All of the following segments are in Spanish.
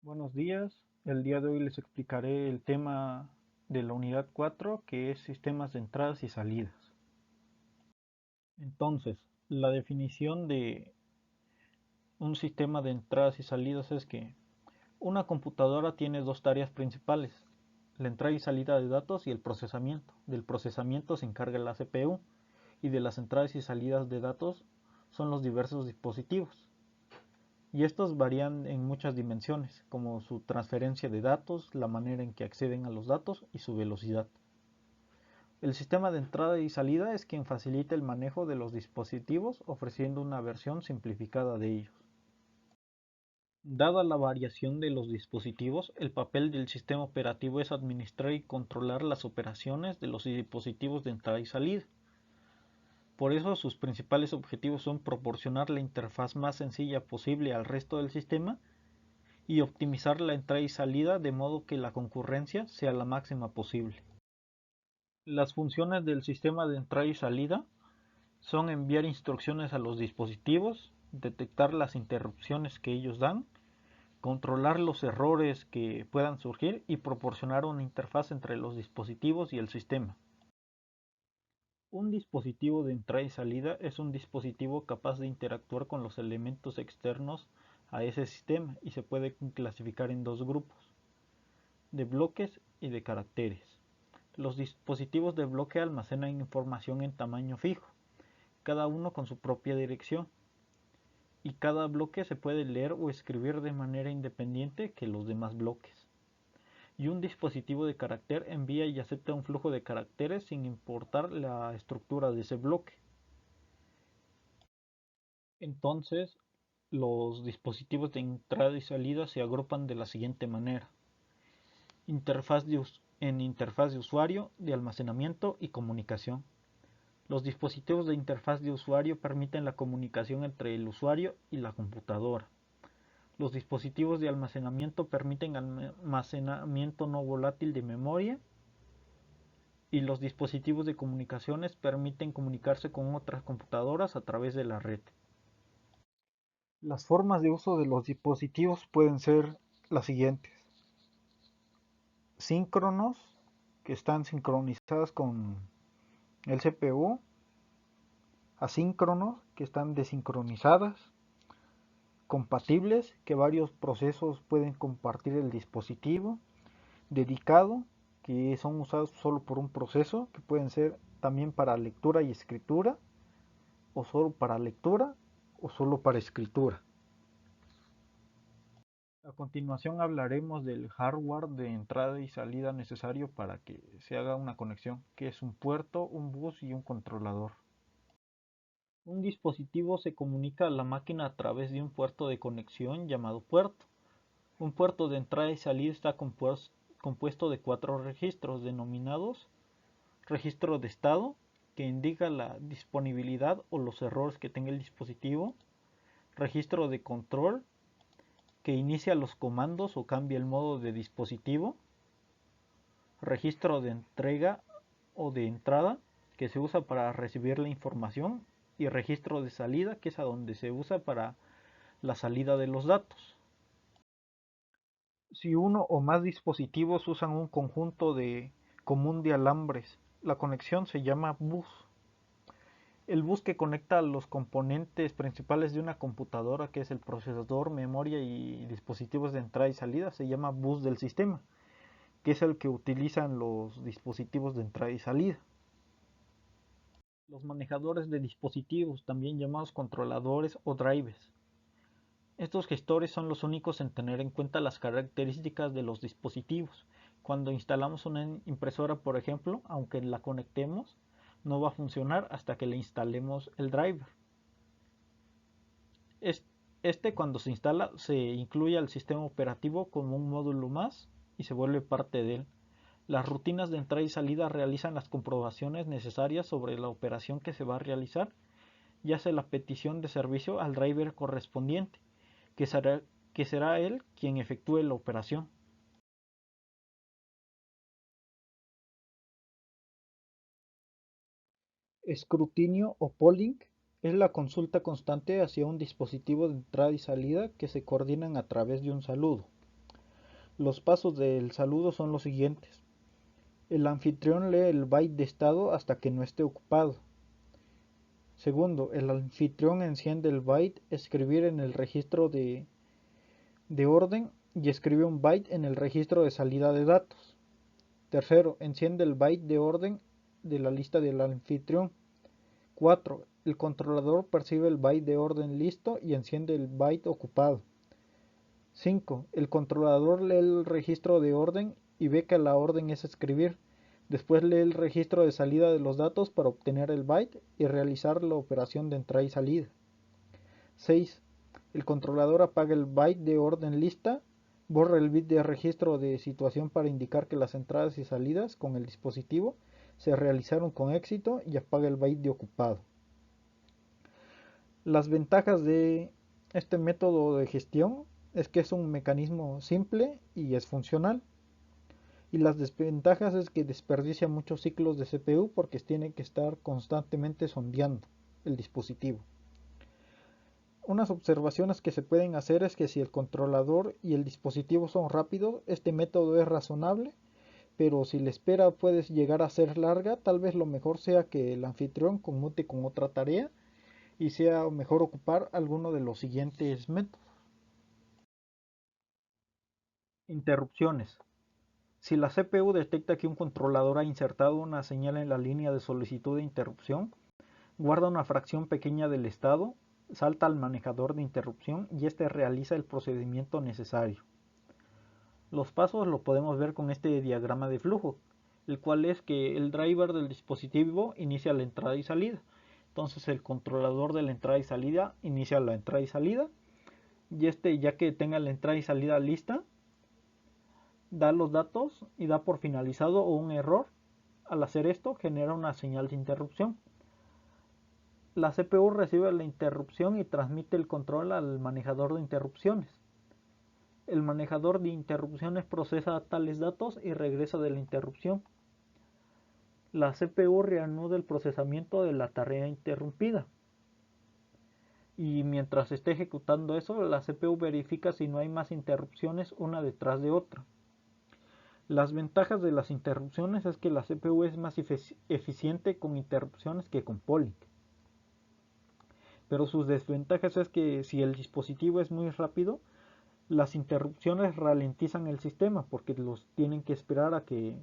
Buenos días, el día de hoy les explicaré el tema de la unidad 4 que es sistemas de entradas y salidas. Entonces, la definición de un sistema de entradas y salidas es que una computadora tiene dos tareas principales, la entrada y salida de datos y el procesamiento. Del procesamiento se encarga la CPU y de las entradas y salidas de datos son los diversos dispositivos. Y estos varían en muchas dimensiones, como su transferencia de datos, la manera en que acceden a los datos y su velocidad. El sistema de entrada y salida es quien facilita el manejo de los dispositivos ofreciendo una versión simplificada de ellos. Dada la variación de los dispositivos, el papel del sistema operativo es administrar y controlar las operaciones de los dispositivos de entrada y salida. Por eso sus principales objetivos son proporcionar la interfaz más sencilla posible al resto del sistema y optimizar la entrada y salida de modo que la concurrencia sea la máxima posible. Las funciones del sistema de entrada y salida son enviar instrucciones a los dispositivos, detectar las interrupciones que ellos dan, controlar los errores que puedan surgir y proporcionar una interfaz entre los dispositivos y el sistema. Un dispositivo de entrada y salida es un dispositivo capaz de interactuar con los elementos externos a ese sistema y se puede clasificar en dos grupos, de bloques y de caracteres. Los dispositivos de bloque almacenan información en tamaño fijo, cada uno con su propia dirección, y cada bloque se puede leer o escribir de manera independiente que los demás bloques. Y un dispositivo de carácter envía y acepta un flujo de caracteres sin importar la estructura de ese bloque. Entonces, los dispositivos de entrada y salida se agrupan de la siguiente manera: en interfaz de usuario, de almacenamiento y comunicación. Los dispositivos de interfaz de usuario permiten la comunicación entre el usuario y la computadora. Los dispositivos de almacenamiento permiten almacenamiento no volátil de memoria y los dispositivos de comunicaciones permiten comunicarse con otras computadoras a través de la red. Las formas de uso de los dispositivos pueden ser las siguientes: síncronos, que están sincronizadas con el CPU; asíncronos, que están desincronizadas; compatibles, que varios procesos pueden compartir el dispositivo; dedicado, que son usados solo por un proceso, que pueden ser también para lectura y escritura, o solo para lectura, o solo para escritura. A continuación hablaremos del hardware de entrada y salida necesario para que se haga una conexión, que es un puerto, un bus y un controlador. Un dispositivo se comunica a la máquina a través de un puerto de conexión llamado puerto. Un puerto de entrada y salida está compuesto de 4 registros denominados: registro de estado, que indica la disponibilidad o los errores que tenga el dispositivo; registro de control, que inicia los comandos o cambia el modo de dispositivo; registro de entrega o de entrada, que se usa para recibir la información; y registro de salida, que es a donde se usa para la salida de los datos. Si uno o más dispositivos usan un conjunto común de alambres, la conexión se llama bus. El bus que conecta los componentes principales de una computadora, que es el procesador, memoria y dispositivos de entrada y salida, se llama bus del sistema, que es el que utilizan los dispositivos de entrada y salida. Los manejadores de dispositivos, también llamados controladores o drivers. Estos gestores son los únicos en tener en cuenta las características de los dispositivos. Cuando instalamos una impresora, por ejemplo, aunque la conectemos, no va a funcionar hasta que le instalemos el driver. Este, cuando se instala, se incluye al sistema operativo como un módulo más y se vuelve parte de él. Las rutinas de entrada y salida realizan las comprobaciones necesarias sobre la operación que se va a realizar y hace la petición de servicio al driver correspondiente, que será él quien efectúe la operación. Escrutinio o polling es la consulta constante hacia un dispositivo de entrada y salida que se coordinan a través de un saludo. Los pasos del saludo son los siguientes. El anfitrión lee el byte de estado hasta que no esté ocupado. Segundo, el anfitrión enciende el byte escribir en el registro de orden y escribe un byte en el registro de salida de datos. Tercero, enciende el byte de orden de la lista del anfitrión. 4. El controlador percibe el byte de orden listo y enciende el byte ocupado. 5. El controlador lee el registro de orden y ve que la orden es escribir. Después lee el registro de salida de los datos para obtener el byte y realizar la operación de entrada y salida. 6. El controlador apaga el byte de orden lista, borra el bit de registro de situación para indicar que las entradas y salidas con el dispositivo se realizaron con éxito y apaga el byte de ocupado. Las ventajas de este método de gestión es que es un mecanismo simple y es funcional. Y las desventajas es que desperdicia muchos ciclos de CPU porque tiene que estar constantemente sondeando el dispositivo. Unas observaciones que se pueden hacer es que si el controlador y el dispositivo son rápidos, este método es razonable, pero si la espera puede llegar a ser larga, tal vez lo mejor sea que el anfitrión conmute con otra tarea y sea mejor ocupar alguno de los siguientes métodos. Interrupciones. Si la CPU detecta que un controlador ha insertado una señal en la línea de solicitud de interrupción, guarda una fracción pequeña del estado, salta al manejador de interrupción y éste realiza el procedimiento necesario. Los pasos lo podemos ver con este diagrama de flujo, el cual es que el driver del dispositivo inicia la entrada y salida. Entonces el controlador de la entrada y salida inicia la entrada y salida, y ya que tenga la entrada y salida lista, da los datos y da por finalizado o un error. Al hacer esto genera una señal de interrupción. La CPU recibe la interrupción y transmite el control al manejador de interrupciones. El manejador de interrupciones procesa tales datos y regresa de la interrupción. La CPU reanuda el procesamiento de la tarea interrumpida. Y mientras esté ejecutando eso, la CPU verifica si no hay más interrupciones una detrás de otra. Las ventajas de las interrupciones es que la CPU es más eficiente con interrupciones que con polling. Pero sus desventajas es que si el dispositivo es muy rápido, las interrupciones ralentizan el sistema porque los tienen que esperar a que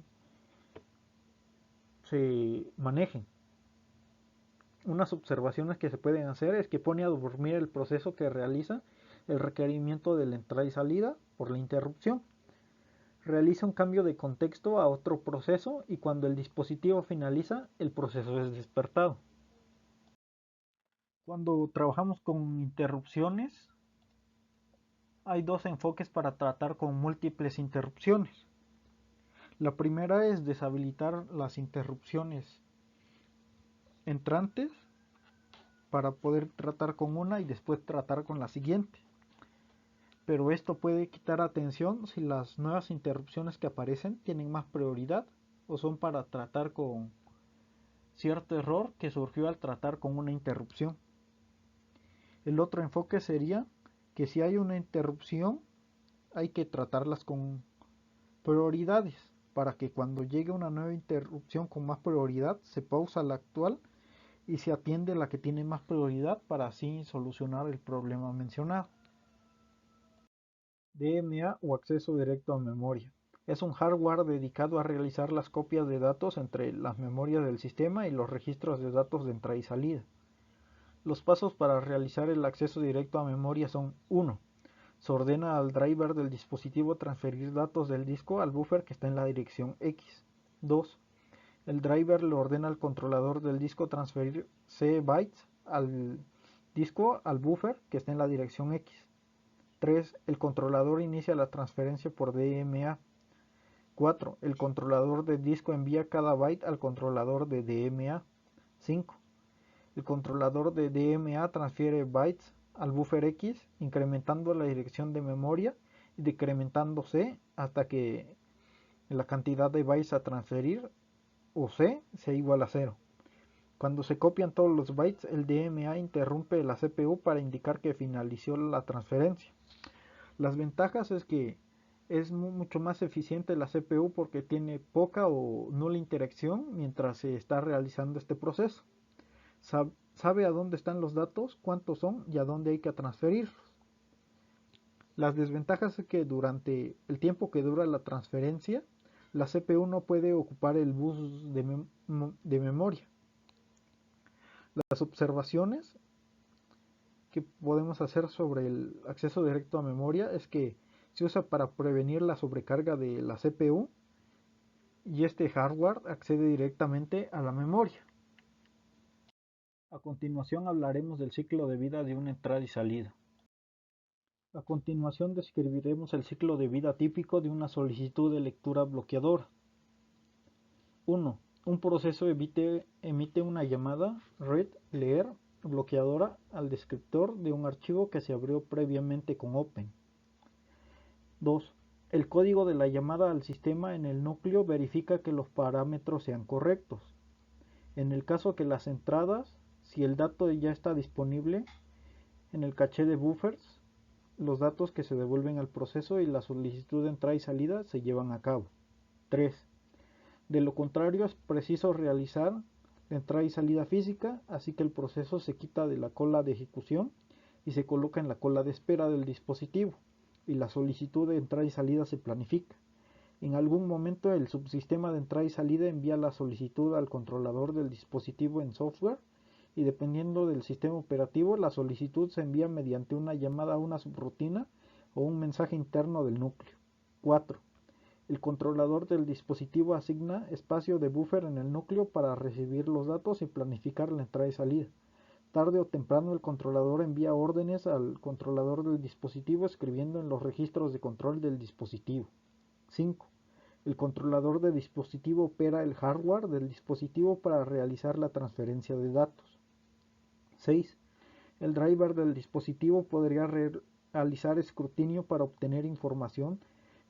se manejen. Unas observaciones que se pueden hacer es que pone a dormir el proceso que realiza el requerimiento de la entrada y salida por la interrupción. Realiza un cambio de contexto a otro proceso y cuando el dispositivo finaliza, el proceso es despertado. Cuando trabajamos con interrupciones, hay dos enfoques para tratar con múltiples interrupciones. La primera es deshabilitar las interrupciones entrantes para poder tratar con una y después tratar con la siguiente. Pero esto puede quitar atención si las nuevas interrupciones que aparecen tienen más prioridad o son para tratar con cierto error que surgió al tratar con una interrupción. El otro enfoque sería que si hay una interrupción hay que tratarlas con prioridades para que cuando llegue una nueva interrupción con más prioridad se pausa la actual y se atiende la que tiene más prioridad para así solucionar el problema mencionado. DMA o acceso directo a memoria. Es un hardware dedicado a realizar las copias de datos entre las memorias del sistema y los registros de datos de entrada y salida. Los pasos para realizar el acceso directo a memoria son: 1. Se ordena al driver del dispositivo transferir datos del disco al buffer que está en la dirección X. 2. El driver le ordena al controlador del disco transferir C bytes al disco al buffer que está en la dirección X. 3. El controlador inicia la transferencia por DMA. 4. El controlador de disco envía cada byte al controlador de DMA. 5. El controlador de DMA transfiere bytes al buffer X, incrementando la dirección de memoria y decrementando C hasta que la cantidad de bytes a transferir o C sea igual a 0. Cuando se copian todos los bytes, el DMA interrumpe la CPU para indicar que finalizó la transferencia. Las ventajas es que Es mucho más eficiente la CPU porque tiene poca o nula interacción mientras se está realizando este proceso. Sabe a dónde están los datos, cuántos son y a dónde hay que transferirlos. Las desventajas es que durante el tiempo que dura la transferencia, la CPU no puede ocupar el bus de memoria. Las observaciones que podemos hacer sobre el acceso directo a memoria es que se usa para prevenir la sobrecarga de la CPU y este hardware accede directamente a la memoria. A continuación hablaremos del ciclo de vida de una entrada y salida. A continuación describiremos el ciclo de vida típico de una solicitud de lectura bloqueadora. 1. Un proceso emite una llamada read, leer, bloqueadora al descriptor de un archivo que se abrió previamente con Open. 2. El código de la llamada al sistema en el núcleo verifica que los parámetros sean correctos. En el caso que las entradas, si el dato ya está disponible en el caché de buffers, los datos que se devuelven al proceso y la solicitud de entrada y salida se llevan a cabo. 3. De lo contrario, es preciso realizar la entrada y salida física, así que el proceso se quita de la cola de ejecución y se coloca en la cola de espera del dispositivo, y la solicitud de entrada y salida se planifica. En algún momento el subsistema de entrada y salida envía la solicitud al controlador del dispositivo en software, y dependiendo del sistema operativo, la solicitud se envía mediante una llamada a una subrutina o un mensaje interno del núcleo. 4. El controlador del dispositivo asigna espacio de buffer en el núcleo para recibir los datos y planificar la entrada y salida. Tarde o temprano el controlador envía órdenes al controlador del dispositivo escribiendo en los registros de control del dispositivo. 5. El controlador del dispositivo opera el hardware del dispositivo para realizar la transferencia de datos. 6. El driver del dispositivo podría realizar escrutinio para obtener información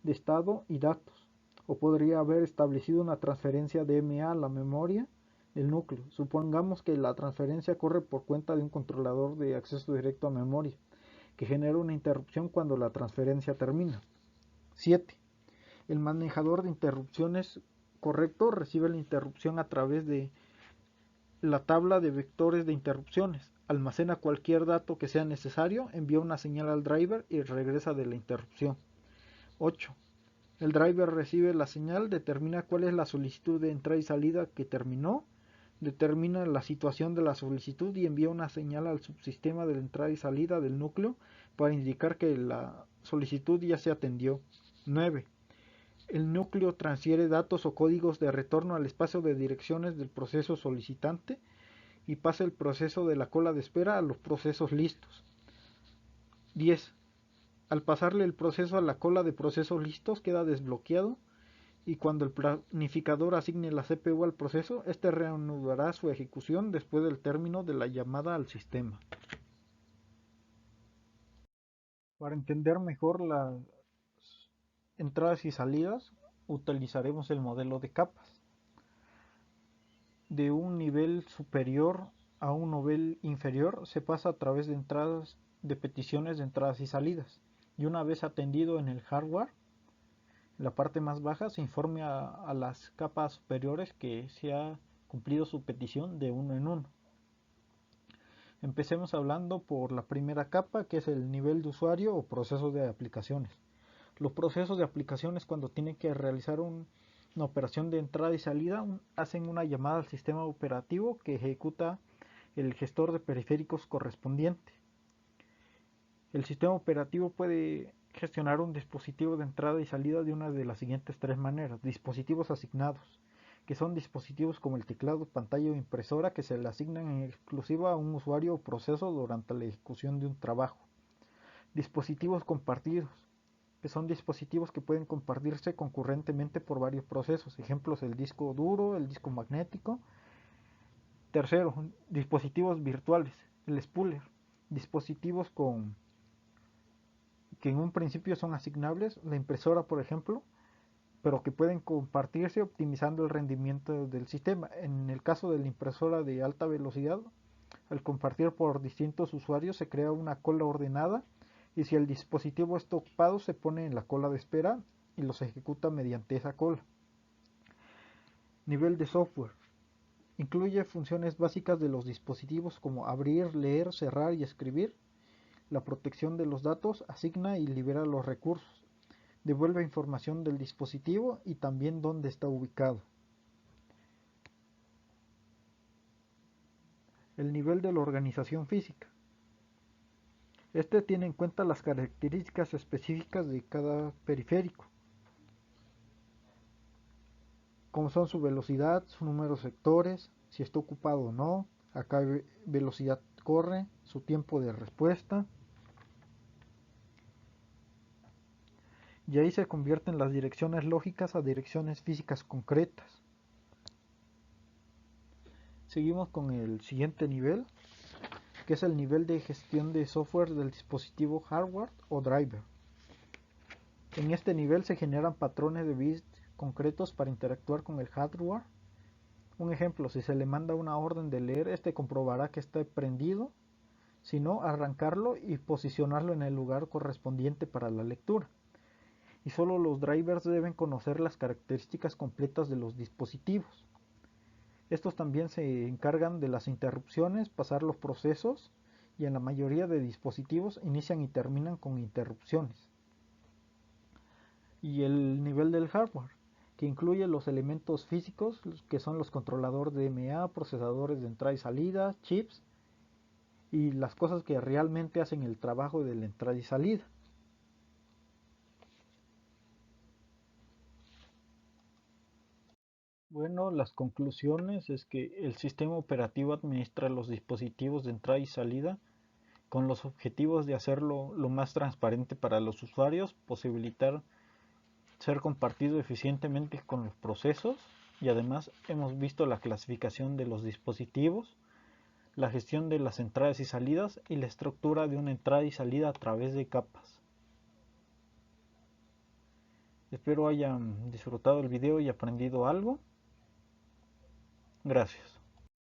de estado y datos, o podría haber establecido una transferencia DMA a la memoria del núcleo. Supongamos que la transferencia corre por cuenta de un controlador de acceso directo a memoria, que genera una interrupción cuando la transferencia termina. 7. El manejador de interrupciones correcto recibe la interrupción a través de la tabla de vectores de interrupciones, almacena cualquier dato que sea necesario, envía una señal al driver y regresa de la interrupción. 8. El driver recibe la señal, determina cuál es la solicitud de entrada y salida que terminó, determina la situación de la solicitud y envía una señal al subsistema de la entrada y salida del núcleo para indicar que la solicitud ya se atendió. 9. El núcleo transfiere datos o códigos de retorno al espacio de direcciones del proceso solicitante y pasa el proceso de la cola de espera a los procesos listos. 10. Al pasarle el proceso a la cola de procesos listos queda desbloqueado y cuando el planificador asigne la CPU al proceso, este reanudará su ejecución después del término de la llamada al sistema. Para entender mejor las entradas y salidas, utilizaremos el modelo de capas. De un nivel superior a un nivel inferior se pasa a través de entradas de peticiones de entradas y salidas, y una vez atendido en el hardware, en la parte más baja se informe a las capas superiores que se ha cumplido su petición de uno en uno. Empecemos hablando por la primera capa, que es el nivel de usuario o procesos de aplicaciones. Los procesos de aplicaciones, cuando tienen que realizar una operación de entrada y salida, hacen una llamada al sistema operativo que ejecuta el gestor de periféricos correspondiente. El sistema operativo puede gestionar un dispositivo de entrada y salida de una de las siguientes tres maneras. Dispositivos asignados, que son dispositivos como el teclado, pantalla o impresora que se le asignan en exclusiva a un usuario o proceso durante la ejecución de un trabajo. Dispositivos compartidos, que son dispositivos que pueden compartirse concurrentemente por varios procesos. Ejemplos: el disco duro, el disco magnético. Tercero, dispositivos virtuales, el spooler, dispositivos que en un principio son asignables, la impresora por ejemplo, pero que pueden compartirse optimizando el rendimiento del sistema. En el caso de la impresora de alta velocidad, al compartir por distintos usuarios se crea una cola ordenada y si el dispositivo está ocupado se pone en la cola de espera y los ejecuta mediante esa cola. Nivel de software. Incluye funciones básicas de los dispositivos como abrir, leer, cerrar y escribir. La protección de los datos, asigna y libera los recursos. Devuelve información del dispositivo y también dónde está ubicado. El nivel de la organización física. Este tiene en cuenta las características específicas de cada periférico, como son su velocidad, su número de sectores, si está ocupado o no, a qué velocidad corre, su tiempo de respuesta. Y ahí se convierten las direcciones lógicas a direcciones físicas concretas. Seguimos con el siguiente nivel, que es el nivel de gestión de software del dispositivo hardware o driver. En este nivel se generan patrones de bits concretos para interactuar con el hardware. Un ejemplo, si se le manda una orden de leer, este comprobará que está prendido, si no, arrancarlo y posicionarlo en el lugar correspondiente para la lectura. Y solo los drivers deben conocer las características completas de los dispositivos. Estos también se encargan de las interrupciones, pasar los procesos, y en la mayoría de dispositivos inician y terminan con interrupciones. Y el nivel del hardware, que incluye los elementos físicos, que son los controladores de DMA, procesadores de entrada y salida, chips, y las cosas que realmente hacen el trabajo de la entrada y salida. Bueno, las conclusiones es que el sistema operativo administra los dispositivos de entrada y salida con los objetivos de hacerlo lo más transparente para los usuarios, posibilitar ser compartido eficientemente con los procesos, y además hemos visto la clasificación de los dispositivos, la gestión de las entradas y salidas y la estructura de una entrada y salida a través de capas. Espero hayan disfrutado el video y aprendido algo. Gracias.